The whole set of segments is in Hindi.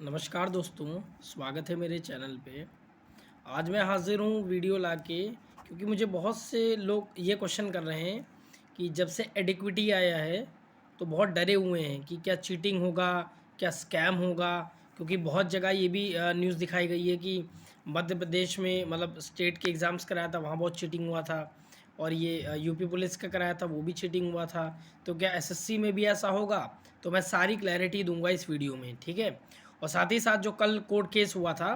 नमस्कार दोस्तों, स्वागत है मेरे चैनल पे। आज मैं हाज़िर हूँ वीडियो लाके क्योंकि मुझे बहुत से लोग ये क्वेश्चन कर रहे हैं कि जब से एडिक्विटी आया है तो बहुत डरे हुए हैं कि क्या चीटिंग होगा, क्या स्कैम होगा। क्योंकि बहुत जगह ये भी न्यूज़ दिखाई गई है कि मध्य प्रदेश में मतलब स्टेट के एग्ज़ाम्स कराया था, वहाँ बहुत चीटिंग हुआ था। और ये यूपी पुलिस का कराया था, वो भी चीटिंग हुआ था। तो क्या एसएससी में भी ऐसा होगा? तो मैं सारी क्लैरिटी दूंगा इस वीडियो में, ठीक है। और साथ ही साथ जो कल कोर्ट केस हुआ था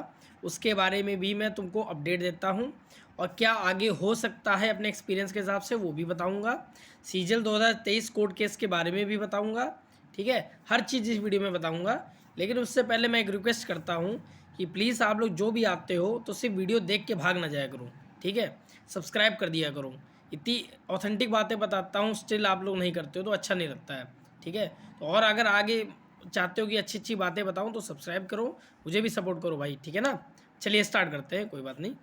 उसके बारे में भी मैं तुमको अपडेट देता हूँ। और क्या आगे हो सकता है अपने एक्सपीरियंस के हिसाब से वो भी बताऊँगा। सीजल 2023 कोर्ट केस के बारे में भी बताऊँगा, ठीक है। हर चीज़ इस वीडियो में बताऊँगा। लेकिन उससे पहले मैं एक रिक्वेस्ट करता हूँ कि प्लीज़ आप लोग जो भी आते हो तो सिर्फ वीडियो देख के भाग ना जाया करो, ठीक है। सब्सक्राइब कर दिया करो। इतनी ऑथेंटिक बातें बताता हूँ, स्टिल आप लोग नहीं करते हो तो अच्छा नहीं लगता है, ठीक है। तो और अगर आगे चाहते हो कि अच्छी अच्छी बातें बताऊं तो सब्सक्राइब करो, मुझे भी सपोर्ट करो भाई, ठीक है ना। चलिए स्टार्ट करते हैं, कोई बात नहीं।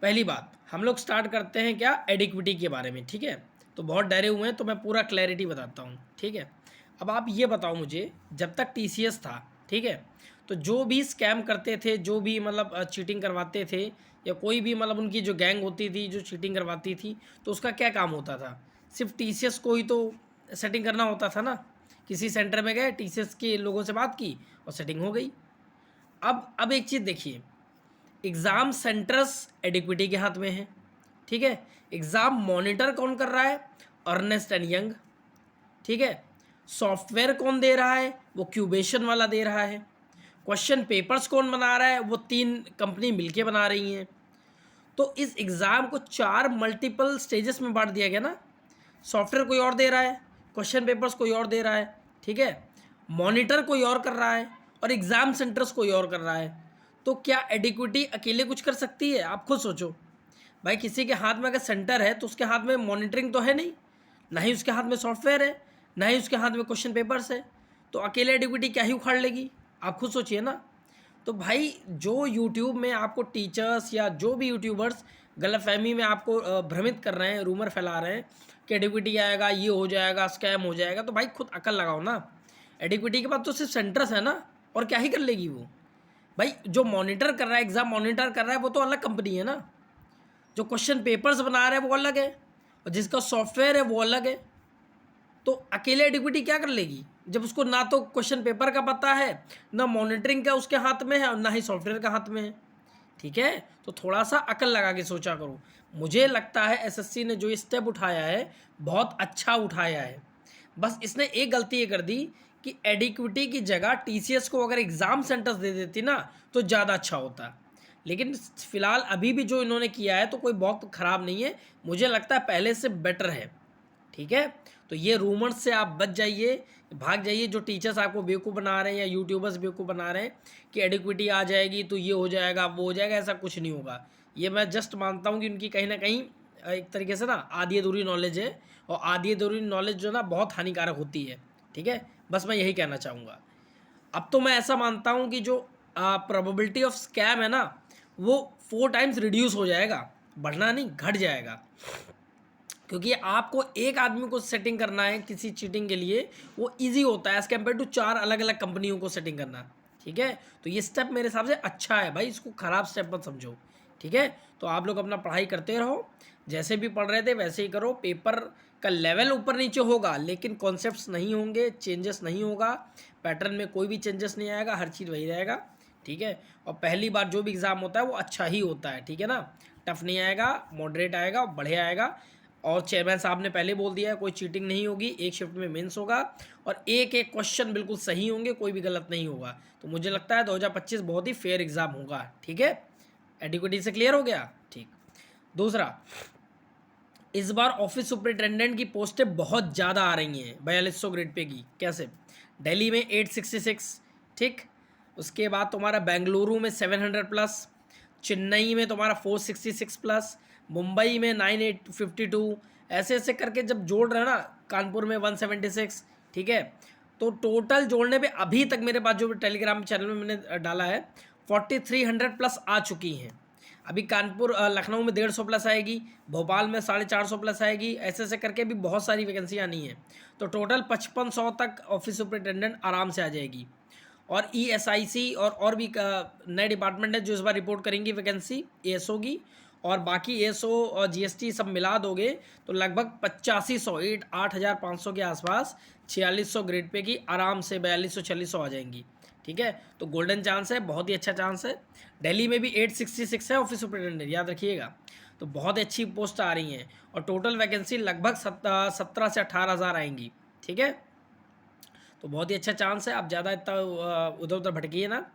पहली बात हम लोग स्टार्ट करते हैं क्या, एडिक्विटी के बारे में, ठीक है। तो बहुत डरे हुए हैं तो मैं पूरा क्लैरिटी बताता हूँ, ठीक है। अब आप ये बताओ मुझे, जब तक टीसीएस था, ठीक है, तो जो भी स्कैम करते थे, जो भी मतलब चीटिंग करवाते थे, या कोई भी मतलब उनकी जो गैंग होती थी जो चीटिंग करवाती थी, तो उसका क्या काम होता था? सिर्फ टीसीएस को ही तो सेटिंग करना होता था ना। किसी सेंटर में गए, टीसीएस के लोगों से बात की और सेटिंग हो गई। अब एक चीज़ देखिए, एग्ज़ाम सेंटर्स एडिक्विटी के हाथ में है, ठीक है। एग्ज़ाम मॉनिटर कौन कर रहा है? अर्नेस्ट एंड यंग, ठीक है। सॉफ्टवेयर कौन दे रहा है? वो क्यूबेशन वाला दे रहा है। क्वेश्चन पेपर्स कौन बना रहा है? वो 3 कंपनी मिलके बना रही हैं। तो इस एग्ज़ाम को 4 मल्टीपल स्टेजेस में बांट दिया गया ना। सॉफ्टवेयर कोई और दे रहा है, क्वेश्चन पेपर्स कोई और दे रहा है, ठीक है। मॉनिटर कोई और कर रहा है और एग्ज़ाम सेंटर्स कोई और कर रहा है। तो क्या एडिक्विटी अकेले कुछ कर सकती है? आप खुद सोचो भाई। किसी के हाथ में अगर सेंटर है तो उसके हाथ में मॉनिटरिंग तो है नहीं, ना ही उसके हाथ में सॉफ्टवेयर है, ना ही उसके हाथ में क्वेश्चन पेपर्स है। तो अकेले एडिक्विटी क्या ही उखाड़ लेगी? आप खुद सोचिए ना। तो भाई जो यूट्यूब में आपको टीचर्स या जो भी यूट्यूबर्स गलतफहमी में आपको भ्रमित कर रहे हैं, रूमर फैला रहे हैं कि एडिक्विटी आएगा, ये हो जाएगा, स्कैम हो जाएगा, तो भाई खुद अकल लगाओ ना। एडिक्विटी के बाद तो सिर्फ सेंटर्स है ना, और क्या ही कर लेगी वो। भाई जो मॉनिटर कर रहा है, एग्ज़ाम मॉनिटर कर रहा है, वो तो अलग कंपनी है ना। जो क्वेश्चन पेपर्स बना रहा है वो अलग है, और जिसका सॉफ्टवेयर है वो अलग है। तो अकेले एडिक्विटी क्या कर लेगी जब उसको ना तो क्वेश्चन पेपर का पता है, ना मॉनिटरिंग का उसके हाथ में है, और ना ही सॉफ्टवेयर का हाथ में है, ठीक है। तो थोड़ा सा अकल लगा के सोचा करो। मुझे लगता है एसएससी ने जो स्टेप उठाया है बहुत अच्छा उठाया है। बस इसने एक गलती ये कर दी कि एडिक्विटी की जगह टीसीएस को अगर एग्ज़ाम सेंटर्स दे देती ना तो ज़्यादा अच्छा होता। लेकिन फ़िलहाल अभी भी जो इन्होंने किया है तो कोई बहुत ख़राब नहीं है, मुझे लगता है पहले से बेटर है, ठीक है। तो ये रूमर्स से आप बच जाइए, भाग जाइए। जो टीचर्स आपको बेवकूफ़ बना रहे हैं या यूट्यूबर्स बेवकूफ़ बना रहे हैं कि एडिक्विटी आ जाएगी तो ये हो जाएगा, वो हो जाएगा, ऐसा कुछ नहीं होगा। ये मैं जस्ट मानता हूँ कि उनकी कहीं ना कहीं एक तरीके से ना आधी अधूरी नॉलेज है, और आधी अधूरी नॉलेज जो ना बहुत हानिकारक होती है, ठीक है। बस मैं यही कहना चाहूँगा। अब तो मैं ऐसा मानता हूँ कि जो प्रोबेबिलिटी ऑफ स्कैम है ना, वो 4 टाइम्स रिड्यूस हो जाएगा, बढ़ना नहीं, घट जाएगा। क्योंकि आपको एक आदमी को सेटिंग करना है किसी चीटिंग के लिए, वो इजी होता है एज़ कम्पेयर टू 4 अलग अलग कंपनियों को सेटिंग करना, ठीक है। तो ये स्टेप मेरे हिसाब से अच्छा है भाई, इसको ख़राब स्टेप मत समझो, ठीक है। तो आप लोग अपना पढ़ाई करते रहो, जैसे भी पढ़ रहे थे वैसे ही करो। पेपर का लेवल ऊपर नीचे होगा लेकिन कॉन्सेप्ट्स नहीं होंगे, चेंजेस नहीं होगा, पैटर्न में कोई भी चेंजेस नहीं आएगा, हर चीज़ वही रहेगा, ठीक है। और पहली बार जो भी एग्ज़ाम होता है वो अच्छा ही होता है, ठीक है ना। टफ नहीं आएगा, मॉडरेट आएगा, बढ़िया आएगा। और चेयरमैन साहब ने पहले बोल दिया है कोई चीटिंग नहीं होगी, एक शिफ्ट में मेंस होगा, और एक एक क्वेश्चन बिल्कुल सही होंगे, कोई भी गलत नहीं होगा। तो मुझे लगता है 2025 बहुत ही फेयर एग्ज़ाम होगा, ठीक है। एडिक्विटी से क्लियर हो गया, ठीक। दूसरा, इस बार ऑफिस सुपरिटेंडेंट की पोस्टें बहुत ज़्यादा आ रही हैं, 4200 ग्रेड पे की। कैसे? दिल्ली में 866, ठीक। उसके बाद तुम्हारा बेंगलुरु में 700 प्लस, चेन्नई में तुम्हारा 466 प्लस, मुंबई में 9852, ऐसे ऐसे करके जब जोड़ रहे हैं ना, कानपुर में 176, ठीक है। तो टोटल जोड़ने पे अभी तक मेरे पास जो टेलीग्राम चैनल में मैंने डाला है 4300 प्लस आ चुकी हैं। अभी कानपुर लखनऊ में 150 प्लस आएगी, भोपाल में 450 प्लस आएगी, ऐसे ऐसे करके भी बहुत सारी वैकेंसी आनी है। तो टोटल 5500 तक ऑफिस सुपरिटेंडेंट आराम से आ जाएगी। और ESIC और भी नए डिपार्टमेंट है जो इस बार रिपोर्ट करेंगी वैकेंसी ASO की, और बाकी ASO और GST सब मिला दोगे तो लगभग 8500 8,500 के आसपास 4600 ग्रेड पे की आराम से 4200 4600 आ जाएंगी। ठीक है, तो गोल्डन चांस है, बहुत ही अच्छा चांस है। दिल्ली में भी 866 है ऑफिस सुपरिटेंडेंट, याद रखिएगा। तो बहुत ही अच्छी पोस्ट आ रही हैं और टोटल वैकेंसी लगभग 17 से 18,000 आएंगी। ठीक है, तो बहुत ही अच्छा चांस है, आप ज़्यादा इतना उधर उधर भटकिए ना।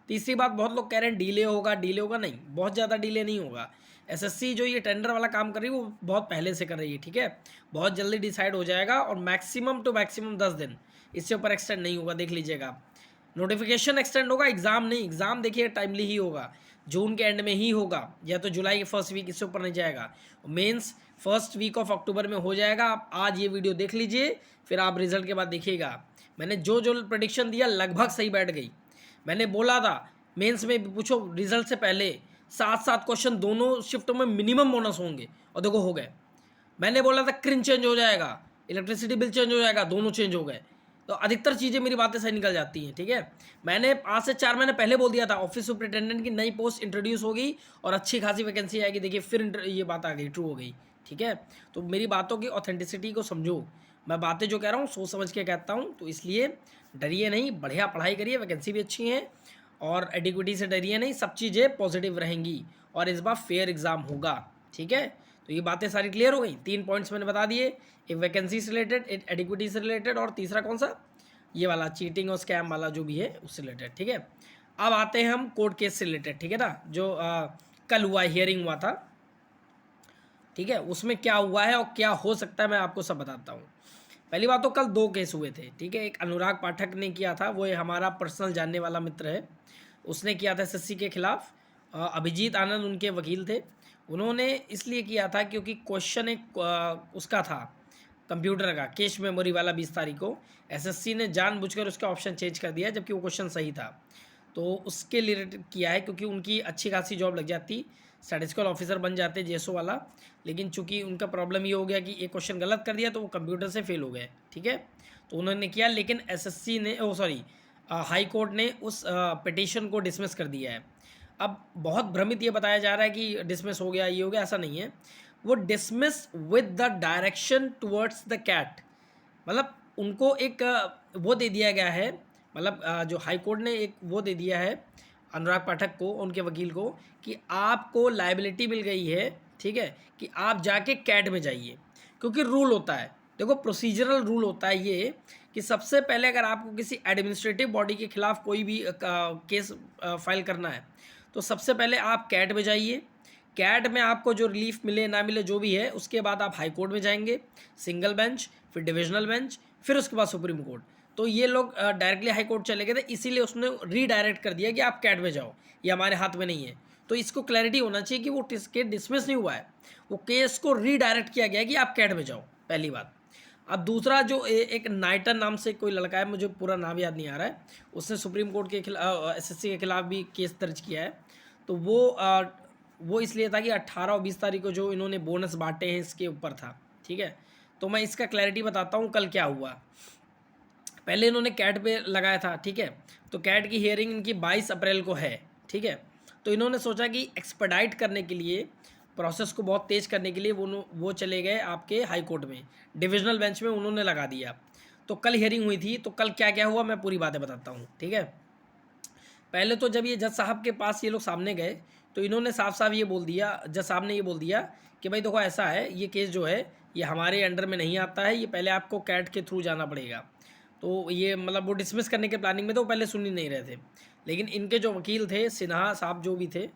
तीसरी बात, बहुत लोग कह रहे हैं डिले होगा, नहीं, बहुत ज़्यादा डिले नहीं होगा। एसएससी जो ये टेंडर वाला काम कर रही है वो बहुत पहले से कर रही है। ठीक है, बहुत जल्दी डिसाइड हो जाएगा और मैक्सिमम टू मैक्सिमम 10 दिन, इससे ऊपर एक्सटेंड नहीं होगा, देख लीजिएगा आप। नोटिफिकेशन एक्सटेंड होगा, एग्ज़ाम नहीं, एग्ज़ाम देखिए टाइमली ही होगा, जून के एंड में ही होगा या तो जुलाई के फर्स्ट वीक, इससे ऊपर नहीं जाएगा। Mains first week of October में हो जाएगा। आप आज ये वीडियो देख लीजिए, फिर आप रिजल्ट के बाद देखिएगा। मैंने जो प्रेडिक्शन दिया लगभग सही बैठ गई। मैंने बोला था मेंस में भी पूछो रिजल्ट से पहले 7 क्वेश्चन दोनों शिफ्टों में मिनिमम बोनस होंगे, और देखो हो गए। मैंने बोला था क्रिन चेंज हो जाएगा, इलेक्ट्रिसिटी बिल चेंज हो जाएगा, दोनों चेंज हो गए। तो अधिकतर चीज़ें मेरी बातें सही निकल जाती हैं। ठीक है, मैंने 5 से 4 महीने पहले बोल दिया था ऑफिस सुपरिटेंडेंट की नई पोस्ट इंट्रोड्यूस होगी और अच्छी खासी वैकेंसी आएगी। देखिए फिर ये बात आ गई, ट्रू हो गई। ठीक है, तो मेरी बातों की ऑथेंटिसिटी को समझो, मैं बातें जो कह रहा हूँ सोच समझ के कहता हूँ। तो इसलिए डरिए नहीं, बढ़िया पढ़ाई करिए, वैकेंसी भी अच्छी है, और एडिक्विटी से डरिए नहीं, सब चीज़ें पॉजिटिव रहेंगी और इस बार फेयर एग्ज़ाम होगा। ठीक है, तो ये बातें सारी क्लियर हो गई। 3 पॉइंट्स मैंने बता दिए, एक वैकेंसी से रिलेटेड, एक एडिक्विटी से रिलेटेड, और तीसरा कौन सा, ये वाला चीटिंग और स्कैम वाला जो भी है उससे रिलेटेड। ठीक है, अब आते हैं हम कोर्ट केस से रिलेटेड। ठीक है ना, जो कल हुआ, हियरिंग हुआ था। ठीक है, उसमें क्या हुआ है और क्या हो सकता है मैं आपको सब बताता हूँ। पहली बात तो कल 2 केस हुए थे। ठीक है, एक अनुराग पाठक ने किया था, वो हमारा पर्सनल जानने वाला मित्र है, उसने किया था एसएससी के खिलाफ। अभिजीत आनंद उनके वकील थे। उन्होंने इसलिए किया था क्योंकि क्वेश्चन एक उसका था कंप्यूटर का, कैश मेमोरी वाला 20 तारीख को एसएससी ने जानबूझकर उसका ऑप्शन चेंज कर दिया जबकि वो क्वेश्चन सही था। तो उसके रिलेटेड किया है क्योंकि उनकी अच्छी खासी जॉब लग जाती, स्टैटिस्टिकल ऑफिसर बन जाते जेएसओ वाला। लेकिन चूंकि उनका प्रॉब्लम ये हो गया कि एक क्वेश्चन गलत कर दिया तो वो कंप्यूटर से फेल हो गए। ठीक है, तो उन्होंने किया, लेकिन एसएससी ने हाई कोर्ट ने उस पिटीशन को डिसमिस कर दिया है। अब बहुत भ्रमित ये बताया जा रहा है कि डिसमिस हो गया, ये हो गया, ऐसा नहीं है। वो dismiss with the direction towards the CAT, मतलब उनको एक वो दे दिया गया है, मतलब जो हाई कोर्ट ने एक वो दे दिया है अनुराग पाठक को, उनके वकील को, कि आपको लायबिलिटी मिल गई है। ठीक है, कि आप जाके कैट में जाइए, क्योंकि रूल होता है, देखो प्रोसीजरल रूल होता है ये, कि सबसे पहले अगर आपको किसी एडमिनिस्ट्रेटिव बॉडी के खिलाफ कोई भी केस फाइल करना है तो सबसे पहले आप कैट में जाइए। कैट में आपको जो रिलीफ मिले ना मिले जो भी है, उसके बाद आप हाई कोर्ट में जाएंगे, सिंगल बेंच, फिर डिविजनल बेंच, फिर उसके बाद सुप्रीम कोर्ट। तो ये लोग डायरेक्टली हाई कोर्ट चले गए थे, इसीलिए उसने रीडायरेक्ट कर दिया कि आप कैट में जाओ, ये हमारे हाथ में नहीं है। तो इसको क्लैरिटी होना चाहिए कि वो केस डिसमिस नहीं हुआ है, वो केस को रीडायरेक्ट किया गया है कि आप कैट में जाओ, पहली बात। अब दूसरा, जो एक नाइटन नाम से कोई लड़का है, मुझे पूरा नाम याद नहीं आ रहा है, उसने सुप्रीम कोर्ट के खिलाफ, एसएससी के खिलाफ भी केस दर्ज किया है। तो वो इसलिए था कि 18 और 20 तारीख को जो इन्होंने बोनस बांटे हैं इसके ऊपर था। ठीक है, तो मैं इसका क्लैरिटी बताता हूँ कल क्या हुआ। पहले इन्होंने कैट पे लगाया था। ठीक है, तो कैट की हियरिंग इनकी 22 अप्रैल को है। ठीक है, तो इन्होंने सोचा कि एक्सपेडाइट करने के लिए, प्रोसेस को बहुत तेज़ करने के लिए वो चले गए आपके हाई कोर्ट में, डिविजनल बेंच में उन्होंने लगा दिया। तो कल हियरिंग हुई थी, तो कल क्या क्या हुआ मैं पूरी बातें बताता हूँ। ठीक है, पहले तो जब ये जज साहब के पास ये लोग सामने गए तो इन्होंने साफ साफ ये बोल दिया, जज साहब ने ये बोल दिया कि भाई देखो ऐसा है, ये केस जो है ये हमारे अंडर में नहीं आता है, ये पहले आपको कैट के थ्रू जाना पड़ेगा। तो ये मतलब वो डिसमिस करने के प्लानिंग में, तो वो पहले सुन ही नहीं रहे थे। लेकिन इनके जो वकील थे, सिन्हा साहब जो भी थे,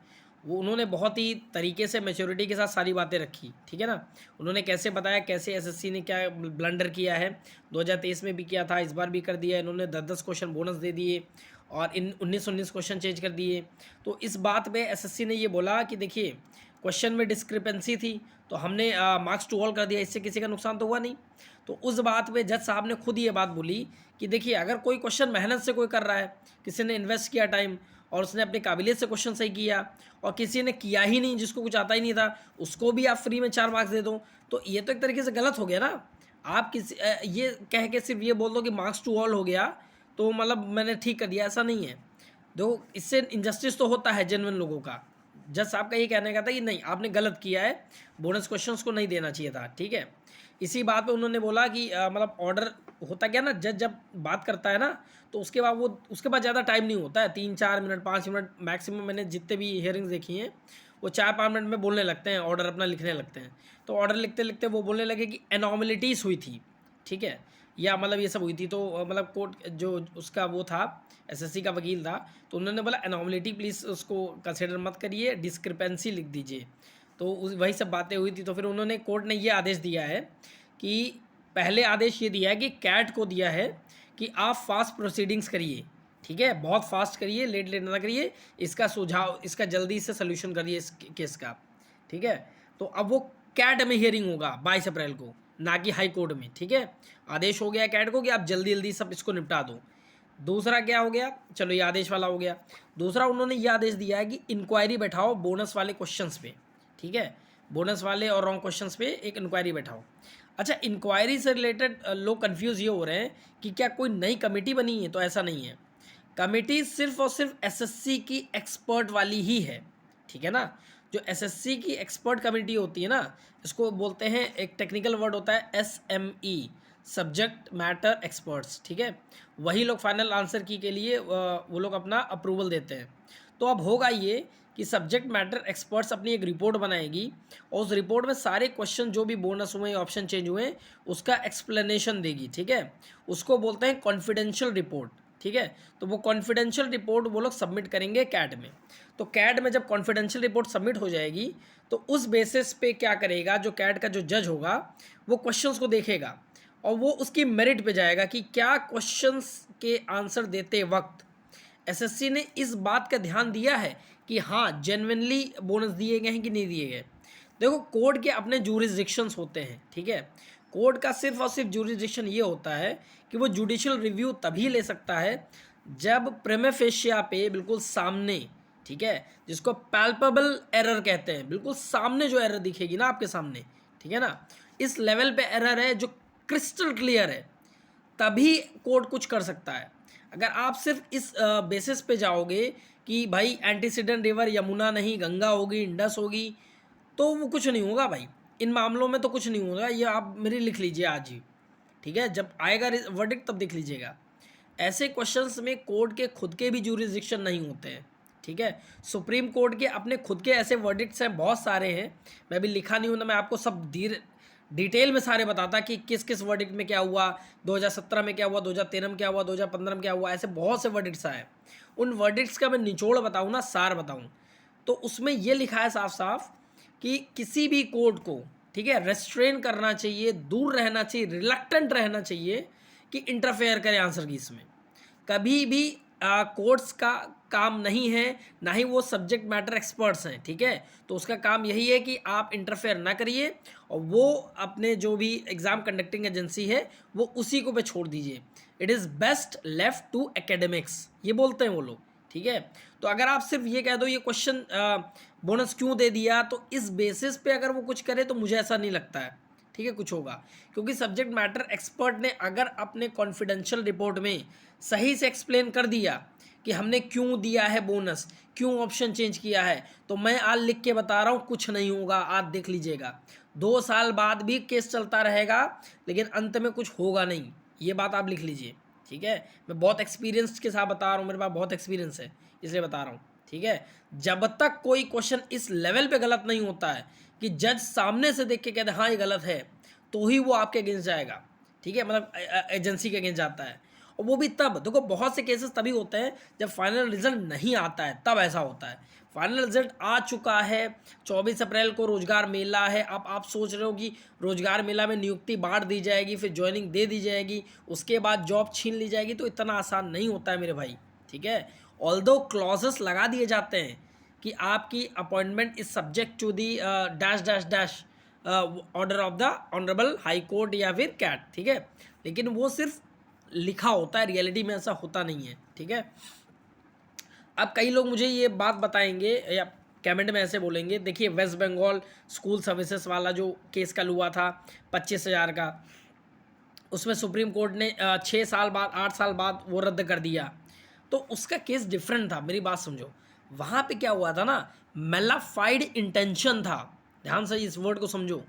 वो उन्होंने बहुत ही तरीके से मैच्योरिटी के साथ सारी बातें रखी। ठीक है ना, उन्होंने कैसे बताया कैसे एसएससी ने क्या ब्लंडर किया है, 2023 में भी किया था, इस बार भी कर दिया। इन्होंने 10-10 क्वेश्चन बोनस दे दिए और इन 19-19 क्वेश्चन चेंज कर दिए। तो इस बात पे एसएससी ने ये बोला कि देखिए क्वेश्चन में डिस्क्रिपेंसी थी तो हमने मार्क्स टू ऑल कर दिया, इससे किसी का नुकसान तो हुआ नहीं। तो उस बात पे जज साहब ने खुद ये बात बोली कि देखिए अगर कोई क्वेश्चन मेहनत से कोई कर रहा है, किसी ने इन्वेस्ट किया टाइम और उसने अपनी काबिलियत से क्वेश्चन सही किया, और किसी ने किया ही नहीं, जिसको कुछ आता ही नहीं था, उसको भी आप फ्री में 4 मार्क्स दे दो, तो ये तो एक तरीके से गलत हो गया ना। आप किसी ये कह के सिर्फ ये बोल दो कि मार्क्स टू ऑल हो गया, तो मतलब मैंने ठीक कर दिया, ऐसा नहीं है। देखो इससे इनजस्टिस तो होता है जेन्युइन लोगों का। जज साहब का ये कहने का था कि नहीं आपने गलत किया है, बोनस क्वेश्चंस को नहीं देना चाहिए था, ठीक है। इसी बात पे उन्होंने बोला कि मतलब ऑर्डर होता क्या ना, जज जब बात करता है ना तो उसके बाद ज़्यादा टाइम नहीं होता है, 3-4 मिनट 5 मिनट मैक्सिमम। मैंने जितने भी हियरिंग्स देखी हैं वो 4-5 मिनट में बोलने लगते हैं, ऑर्डर अपना लिखने लगते हैं। तो ऑर्डर लिखते लिखते वो बोलने लगे कि एनॉमलिटीज़ हुई थी, ठीक है, या मतलब ये सब हुई थी। तो मतलब कोर्ट जो उसका वो था, एसएससी का वकील था, तो उन्होंने बोला एनॉमलिटी प्लीज़ उसको कंसिडर मत करिए, डिस्क्रिपेंसी लिख दीजिए। तो वही सब बातें हुई थी। तो फिर उन्होंने कोर्ट ने ये आदेश दिया है कि पहले आदेश ये दिया है कि कैट को दिया है कि आप फास्ट प्रोसीडिंग्स करिए, ठीक है, बहुत फास्ट करिए, लेट लेट ना करिए, इसका सुझाव, इसका जल्दी से सोल्यूशन करिए इस केस का, ठीक है। तो अब वो कैट में हियरिंग होगा 22 अप्रैल को, ना कि हाई कोर्ट में, ठीक है। आदेश हो गया कैट को कि आप जल्दी जल्दी सब इसको निपटा दो। दूसरा क्या हो गया, चलो ये आदेश वाला हो गया। दूसरा उन्होंने ये आदेश दिया है कि इंक्वायरी बैठाओ बोनस वाले क्वेश्चंस पे, ठीक है, बोनस वाले और रॉन्ग क्वेश्चंस पे एक इंक्वायरी बैठाओ। अच्छा, इंक्वायरी से रिलेटेड लोग कंफ्यूज ये हो रहे हैं कि क्या कोई नई कमेटी बनी है, तो ऐसा नहीं है। कमेटी सिर्फ और सिर्फ एसएससी की एक्सपर्ट वाली ही है, ठीक है ना। जो एसएससी की एक्सपर्ट कमेटी होती है ना, इसको बोलते हैं, एक टेक्निकल वर्ड होता है एसएमई, सब्जेक्ट मैटर एक्सपर्ट्स, ठीक है। वही लोग फाइनल आंसर की के लिए वो लोग अपना अप्रूवल देते हैं। तो अब होगा ये कि सब्जेक्ट मैटर एक्सपर्ट्स अपनी एक रिपोर्ट बनाएगी और उस रिपोर्ट में सारे क्वेश्चन जो भी बोनस हुए, ऑप्शन चेंज हुए, उसका एक्सप्लेनेशन देगी, ठीक है। उसको बोलते हैं कॉन्फिडेंशियल रिपोर्ट, ठीक है। तो वो कॉन्फिडेंशियल रिपोर्ट वो लोग सबमिट करेंगे कैट में। तो कैट में जब कॉन्फिडेंशियल रिपोर्ट सबमिट हो जाएगी तो उस बेसिस पे क्या करेगा, जो कैट का जो जज होगा वो क्वेश्चंस को देखेगा और वो उसकी मेरिट पे जाएगा कि क्या क्वेश्चंस के आंसर देते वक्त एसएससी ने इस बात का ध्यान दिया है कि हाँ जेन्युइनली बोनस दिए गए हैं कि नहीं दिए गए। देखो कोर्ट के अपने जूरिसडिक्शंस होते हैं, ठीक है। कोर्ट का सिर्फ और सिर्फ जूरिसडिक्शन ये होता है कि वो जुडिशियल रिव्यू तभी ले सकता है जब प्रीमा फेशिया पे बिल्कुल सामने, ठीक है, जिसको पैल्पेबल एरर कहते हैं, बिल्कुल सामने जो एरर दिखेगी ना आपके सामने, ठीक है ना, इस लेवल पे एरर है जो क्रिस्टल क्लियर है, तभी कोर्ट कुछ कर सकता है। अगर आप सिर्फ इस बेसिस पे जाओगे कि भाई एंटीसीडेंट रिवर यमुना नहीं गंगा होगी, इंडस होगी, तो वो कुछ नहीं होगा भाई। इन मामलों में तो कुछ नहीं होगा, ये आप मेरी लिख लीजिए आज ही, ठीक है, जब आएगा वर्डिक्ट तब देख लीजिएगा। ऐसे क्वेश्चंस में कोर्ट के खुद के भी जूरिसडिक्शन नहीं होते हैं, ठीक है। सुप्रीम कोर्ट के अपने खुद के ऐसे वर्डिक्ट्स हैं, बहुत सारे हैं। मैं भी लिखा नहीं हूँ ना, मैं आपको सब डिटेल में सारे बताता कि किस किस वर्डिक्ट में क्या हुआ, 2017 में क्या हुआ, 2013 में क्या हुआ, 2015 में क्या हुआ, ऐसे बहुत से वर्डिक्ट्स आए। उन वर्डिक्ट्स का मैं निचोड़ बताऊँ ना, सार बताऊँ, तो उसमें ये लिखा है साफ साफ कि किसी भी कोर्ट को, ठीक है, रेस्ट्रेन करना चाहिए, दूर रहना चाहिए, रिलक्टेंट रहना चाहिए कि इंटरफेयर करे आंसर की इसमें। कभी भी कोर्ट्स का काम नहीं है, ना ही वो सब्जेक्ट मैटर एक्सपर्ट्स हैं, ठीक है। तो उसका काम यही है कि आप इंटरफेयर ना करिए और वो अपने जो भी एग्ज़ाम कंडक्टिंग एजेंसी है वो उसी को पे छोड़ दीजिए। It is best left to academics, ये बोलते हैं वो लोग, ठीक है। तो अगर आप सिर्फ ये कह दो ये क्वेश्चन बोनस क्यों दे दिया, तो इस बेसिस पे अगर वो कुछ करे तो मुझे ऐसा नहीं लगता है, ठीक है, कुछ होगा। क्योंकि सब्जेक्ट मैटर एक्सपर्ट ने अगर अपने कॉन्फिडेंशियल रिपोर्ट में सही से एक्सप्लेन कर दिया कि हमने क्यों दिया है बोनस, क्यों ऑप्शन चेंज किया है, तो मैं आज लिख के बता रहा हूँ कुछ नहीं होगा, आज देख लीजिएगा। 2 साल बाद भी केस चलता रहेगा लेकिन अंत में कुछ होगा नहीं, ये बात आप लिख लीजिए, ठीक है। मैं बहुत एक्सपीरियंस के साथ बता रहा हूँ, मेरे पास बहुत एक्सपीरियंस है इसलिए बता रहा हूँ, ठीक है। जब तक कोई क्वेश्चन इस लेवल पे गलत नहीं होता है कि जज सामने से देख के कहते हैं हाँ ये गलत है, तो ही वो आपके अगेंस्ट जाएगा, ठीक है, मतलब एजेंसी के अगेंस्ट जाता है। और वो भी तब, देखो बहुत से केसेस तभी होते हैं जब फाइनल रिजल्ट नहीं आता है, तब ऐसा होता है। फाइनल रिजल्ट आ चुका है, 24 अप्रैल को रोजगार मेला है, अब आप सोच रहे हो कि रोजगार मेला में नियुक्ति बांट दी जाएगी, फिर ज्वाइनिंग दे दी जाएगी, उसके बाद जॉब छीन ली जाएगी, तो इतना आसान नहीं होता है मेरे भाई, ठीक है। ऑल्दो क्लॉजेस लगा दिए जाते हैं कि आपकी appointment is subject to the dash dash dash order of the honourable high court या फिर कैट, ठीक है, लेकिन वो सिर्फ लिखा होता है, रियलिटी में ऐसा होता नहीं है, ठीक है। अब कई लोग मुझे ये बात बताएंगे या कमेंट में ऐसे बोलेंगे, देखिए वेस्ट बंगाल स्कूल सर्विसेज वाला जो केस कल हुआ था 25,000 का, उसमें सुप्रीम कोर्ट ने 6 साल बाद 8 साल बाद वो रद्द कर दिया। तो उसका केस डिफरेंट था, मेरी बात समझो। वहाँ पे क्या हुआ था ना, मेलाफाइड इंटेंशन था। ध्यान से इस वर्ड को समझो।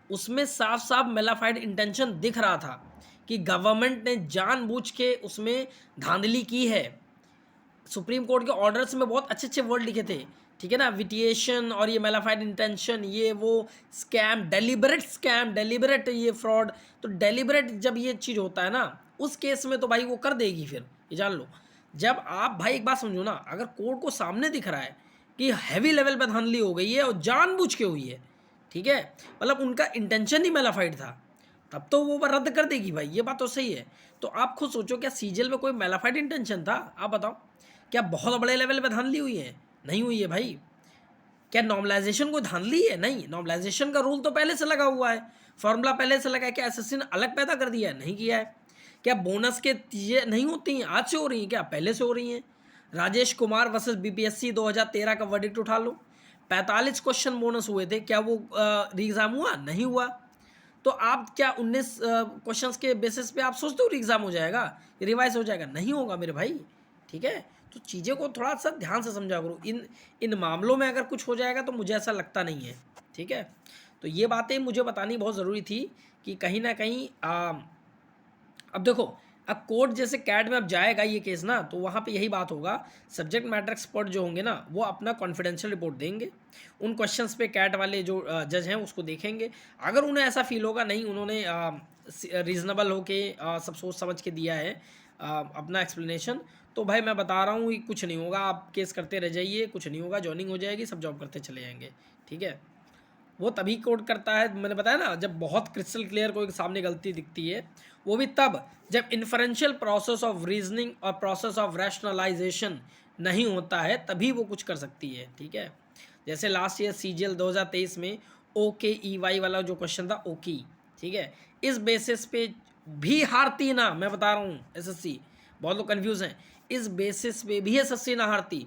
उसमें साफ साफ मेलाफाइड इंटेंशन दिख रहा था कि गवर्नमेंट ने जानबूझ के उसमें धांधली की है। सुप्रीम कोर्ट के ऑर्डर्स में बहुत अच्छे अच्छे वर्ड लिखे थे, ठीक है ना, विटिएशन और ये मेलाफाइड इंटेंशन, ये वो स्कैम, डेलिबरेट ये फ्रॉड। तो डेलिबरेट जब ये चीज़ होता है ना, उस केस में तो भाई वो कर देगी। फिर ये जान लो, जब आप भाई एक बात समझो ना, अगर कोर्ट को सामने दिख रहा है कि हैवी लेवल पे धांधली हो गई है और जानबूझ के हुई है, ठीक है, मतलब उनका इंटेंशन ही मेलाफाइड था, तब तो वो रद्द कर देगी भाई, ये बात तो सही है। तो आप खुद सोचो, क्या सीजीएल में कोई मेलाफाइड इंटेंशन था? आप बताओ, क्या बहुत बड़े लेवल पे धांधली हुई है? नहीं हुई है भाई। क्या नॉर्मलाइजेशन को धांधली है? नहीं, नॉर्मलाइजेशन का रूल तो पहले से लगा हुआ है, फॉर्मूला पहले से लगा है। क्या एसएससी ने अलग पैदा कर दिया है? नहीं किया है। क्या बोनस के चीज़ें नहीं होती हैं, आज से हो रही हैं? क्या पहले से हो रही हैं? राजेश कुमार वर्सेस बीपीएससी 2013 का वर्डिक्ट उठा लो, 45 क्वेश्चन बोनस हुए थे, क्या वो एग्ज़ाम हुआ? नहीं हुआ। तो आप क्या 19 क्वेश्चंस के बेसिस पे आप सोचते हो एग्ज़ाम हो जाएगा, रिवाइज हो जाएगा? नहीं होगा मेरे भाई, ठीक है। तो चीज़ों को थोड़ा सा ध्यान से समझा करो। इन इन मामलों में अगर कुछ हो जाएगा तो मुझे ऐसा लगता नहीं है, ठीक है। तो ये बातें मुझे बतानी बहुत ज़रूरी थी कि कहीं ना कहीं अब देखो, अब कोर्ट जैसे कैट में अब जाएगा ये केस ना, तो वहाँ पे यही बात होगा, सब्जेक्ट मैटर एक्सपर्ट जो होंगे ना, वो अपना कॉन्फिडेंशियल रिपोर्ट देंगे। उन क्वेश्चंस पे कैट वाले जो जज हैं उसको देखेंगे। अगर उन्हें ऐसा फील होगा नहीं, उन्होंने रीज़नेबल होके सब सोच समझ के दिया है अपना एक्सप्लेनेशन, तो भाई मैं बता रहा हूँ कुछ नहीं होगा, आप केस करते रह जाइए, कुछ नहीं होगा, जॉइनिंग हो जाएगी, सब जॉब करते चले जाएंगे, ठीक है। वो तभी कोड करता है, मैंने बताया ना, जब बहुत क्रिस्टल क्लियर कोई सामने गलती दिखती है, वो भी तब जब इन्फरेंशियल प्रोसेस ऑफ रीजनिंग और प्रोसेस ऑफ रैशनलाइजेशन नहीं होता है, तभी वो कुछ कर सकती है, ठीक है। जैसे लास्ट ईयर सीजीएल 2023 में OKEY वाला जो क्वेश्चन था, ओकी, ठीक है, इस बेसिस पे भी हारती ना, मैं बता रहा हूँ एसएससी, बहुत लोग कन्फ्यूज़ हैं, इस बेसिस पे भी एसएससी ना हारती।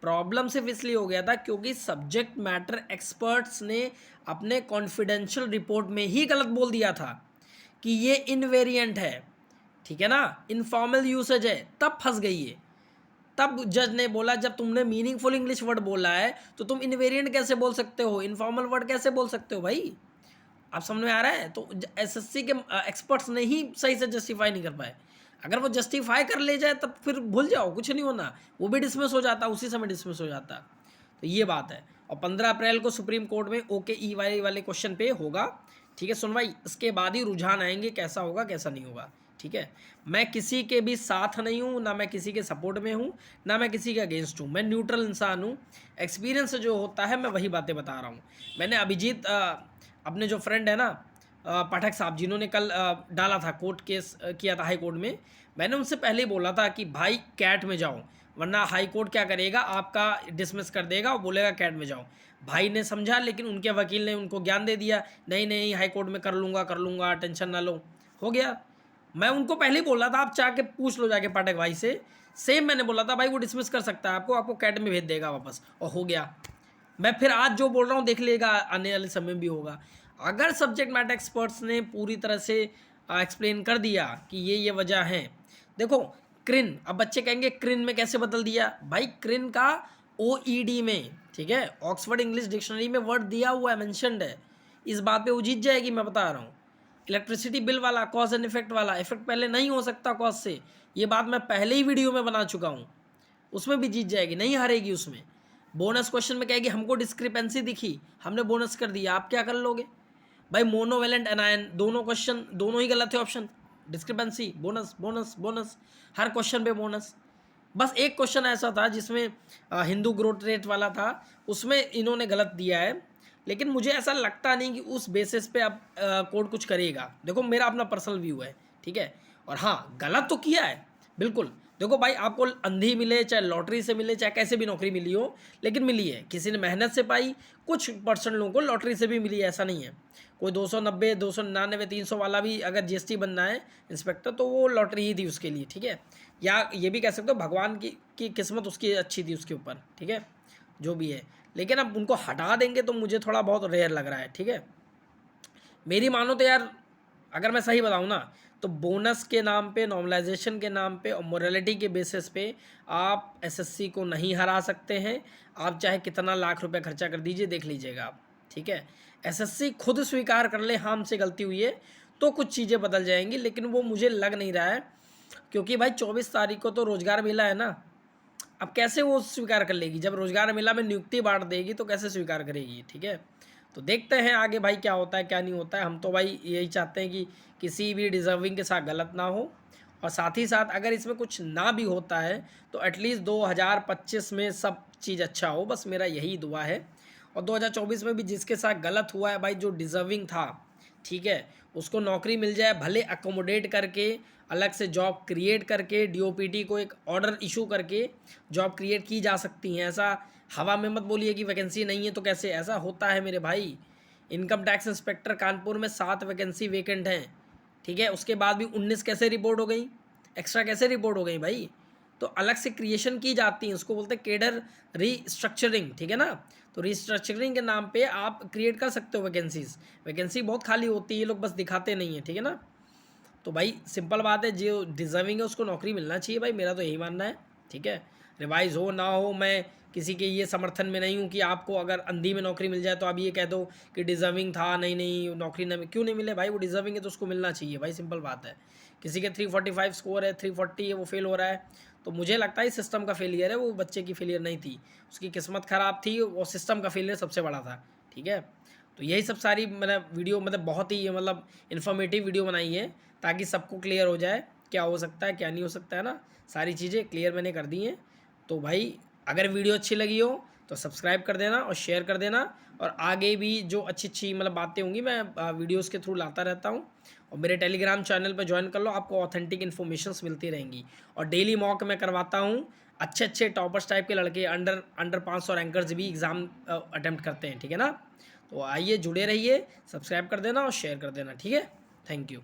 प्रॉब्लम सिर्फ इसलिए हो गया था क्योंकि सब्जेक्ट मैटर एक्सपर्ट्स ने अपने कॉन्फिडेंशियल रिपोर्ट में ही गलत बोल दिया था कि ये इनवेरिएंट है, ठीक है ना, इनफॉर्मल यूसेज है, तब फंस गई है। तब जज ने बोला जब तुमने मीनिंगफुल इंग्लिश वर्ड बोला है तो तुम इनवेरिएंट कैसे बोल सकते हो, इनफॉर्मल वर्ड कैसे बोल सकते हो भाई? आप समझ में आ रहा है? तो एसएससी के एक्सपर्ट्स ने ही सही से जस्टिफाई नहीं कर पाए। अगर वो जस्टिफाई कर ले जाए तब फिर भूल जाओ, कुछ नहीं होना, वो भी डिसमिस हो जाता, उसी समय डिसमिस हो जाता। तो ये बात है। और 15 अप्रैल को सुप्रीम कोर्ट में OKEY वाले क्वेश्चन पे होगा, ठीक है, सुनवाई। इसके बाद ही रुझान आएंगे, कैसा होगा कैसा नहीं होगा, ठीक है। मैं किसी के भी साथ नहीं हूँ, ना मैं किसी के सपोर्ट में हूँ, ना मैं किसी के अगेंस्ट हूँ, मैं न्यूट्रल इंसान हूँ। एक्सपीरियंस जो होता है मैं वही बातें बता रहा हूँ। मैंने अभिजीत अपने जो फ्रेंड है ना पाठक साहब, जिन्होंने कल डाला था कोर्ट केस किया था हाई कोर्ट में, मैंने उनसे पहले ही बोला था कि भाई कैट में जाओ, वरना हाई कोर्ट क्या करेगा, आपका डिसमिस कर देगा और बोलेगा कैट में जाओ। भाई ने समझा, लेकिन उनके वकील ने उनको ज्ञान दे दिया, नहीं नहीं हाई कोर्ट में कर लूँगा, टेंशन ना लो, हो गया। मैं उनको पहले ही बोला था, आप चाह के पूछ लो जाके पाठक भाई से, सेम मैंने बोला था भाई वो डिसमिस कर सकता है आपको कैट में भेज देगा वापस, और हो गया। मैं फिर आज जो बोल रहा हूँ देख लेगा, आने वाले समय भी होगा। अगर सब्जेक्ट मैटर एक्सपर्ट्स ने पूरी तरह से एक्सप्लेन कर दिया कि ये वजह है। देखो क्रिन, अब बच्चे कहेंगे क्रिन में कैसे बदल दिया, भाई क्रिन का OED में, ठीक है, ऑक्सफोर्ड इंग्लिश डिक्शनरी में वर्ड दिया हुआ है, मेंशन्ड है। इस बात पे वो जीत जाएगी, मैं बता रहा हूँ। इलेक्ट्रिसिटी बिल वाला कॉज एंड इफेक्ट वाला, इफेक्ट पहले नहीं हो सकता कॉज से, ये बात मैं पहले ही वीडियो में बना चुका हूँ, उसमें भी जीत जाएगी, नहीं हारेगी उसमें। बोनस क्वेश्चन में कहेगी हमको डिस्क्रिपेंसी दिखी, हमने बोनस कर दिया, आप क्या कर लोगे भाई? मोनोवेलेंट एनायन, दोनों क्वेश्चन दोनों ही गलत है option, discrepancy bonus bonus bonus, हर क्वेश्चन पे बोनस। बस एक क्वेश्चन ऐसा था जिसमें हिंदू ग्रोथ रेट वाला था, उसमें इन्होंने गलत दिया है, लेकिन मुझे ऐसा लगता नहीं कि उस बेसिस पे अब कोर्ट कुछ करेगा। देखो मेरा अपना पर्सनल व्यू है, ठीक है। और हाँ, गलत तो किया है बिल्कुल। देखो भाई, आपको अंधी मिले, चाहे लॉटरी से मिले, चाहे कैसे भी नौकरी मिली हो, लेकिन मिली है, किसी ने मेहनत से पाई। कुछ परसेंट लोगों को लॉटरी से भी मिली है, ऐसा नहीं है। कोई 290, 299, 300 वाला भी अगर GST बनना है इंस्पेक्टर, तो वो लॉटरी ही थी उसके लिए, ठीक है। या ये भी कह सकते हो भगवान की किस्मत उसकी अच्छी थी उसके ऊपर, ठीक है, जो भी है। लेकिन अब उनको हटा देंगे तो मुझे थोड़ा बहुत रेयर लग रहा है, ठीक है। मेरी मानो तो यार, अगर मैं सही बताऊँ ना, तो तो बोनस के नाम पे, नॉर्मलाइजेशन के नाम पे और मोरालिटी के बेसिस पे आप एसएससी को नहीं हरा सकते हैं। आप चाहे कितना लाख रुपए खर्चा कर दीजिए, देख लीजिएगा आप, ठीक है। एसएससी खुद स्वीकार कर ले हाँ हमसे गलती हुई है तो कुछ चीज़ें बदल जाएंगी, लेकिन वो मुझे लग नहीं रहा है, क्योंकि भाई 24 तारीख को तो रोजगार मेला है ना। अब कैसे वो स्वीकार कर लेगी? जब रोजगार मेला में नियुक्ति बांट देगी तो कैसे स्वीकार करेगी? ठीक है, तो देखते हैं आगे भाई क्या होता है क्या नहीं होता है। हम तो भाई यही चाहते हैं कि किसी भी डिज़र्विंग के साथ गलत ना हो, और साथ ही साथ अगर इसमें कुछ ना भी होता है तो एटलीस्ट 2025 में सब चीज़ अच्छा हो, बस मेरा यही दुआ है। और 2024 में भी जिसके साथ गलत हुआ है भाई, जो डिज़र्विंग था, ठीक है, उसको नौकरी मिल जाए, भले अकोमोडेट करके, अलग से जॉब क्रिएट करके, डीओपीटी को एक ऑर्डर इशू करके जॉब क्रिएट की जा सकती हैं। ऐसा हवा में मत बोलिए कि वैकेंसी नहीं है तो कैसे, ऐसा होता है मेरे भाई। इनकम टैक्स इंस्पेक्टर कानपुर में 7 वैकेंसी वेकेंट हैं, ठीक है, उसके बाद भी 19 कैसे रिपोर्ट हो गई, एक्स्ट्रा कैसे रिपोर्ट हो गई भाई? तो अलग से क्रिएशन की जाती है, उसको बोलते हैं केडर रीस्ट्रक्चरिंग, ठीक है ना। तो रीस्ट्रक्चरिंग के नाम पे आप क्रिएट कर सकते हो वैकेंसीज। वैकेंसी बहुत खाली होती है, ये लोग बस दिखाते नहीं है, ठीक है ना। तो भाई सिंपल बात है, जो डिज़र्विंग है उसको नौकरी मिलना चाहिए भाई, मेरा तो यही मानना है, ठीक है। रिवाइज हो ना हो, मैं किसी के ये समर्थन में नहीं हूँ कि आपको अगर अंधी में नौकरी मिल जाए तो आप ये कह दो कि डिज़र्विंग था, नहीं नहीं नौकरी ना क्यों नहीं मिले भाई, वो डिज़र्विंग है तो उसको मिलना चाहिए भाई, सिंपल बात है। किसी के 345 स्कोर है, 340 है, वो फेल हो रहा है, तो मुझे लगता है सिस्टम का फेलियर है, वो बच्चे की फेलियर नहीं थी, उसकी किस्मत ख़राब थी, और सिस्टम का फेलियर सबसे बड़ा था, ठीक है। तो यही सब सारी मैंने वीडियो मतलब बहुत ही मतलब इन्फॉर्मेटिव वीडियो बनाई है, ताकि सबको क्लियर हो जाए क्या हो सकता है क्या नहीं हो सकता है ना। सारी चीज़ें क्लियर मैंने कर दी हैं। तो भाई अगर वीडियो अच्छी लगी हो तो सब्सक्राइब कर देना और शेयर कर देना, और आगे भी जो अच्छी अच्छी मतलब बातें होंगी मैं वीडियोस के थ्रू लाता रहता हूँ। और मेरे टेलीग्राम चैनल पर ज्वाइन कर लो, आपको ऑथेंटिक इन्फॉर्मेशंस मिलती रहेंगी। और डेली मॉक मैं करवाता हूँ, अच्छे अच्छे टॉपर्स टाइप के लड़के अंडर 500 रैंकर्स भी एग्ज़ाम अटेम्प्ट करते हैं, ठीक है ना। तो आइए जुड़े रहिए, सब्सक्राइब कर देना और शेयर कर देना, ठीक है। Thank you.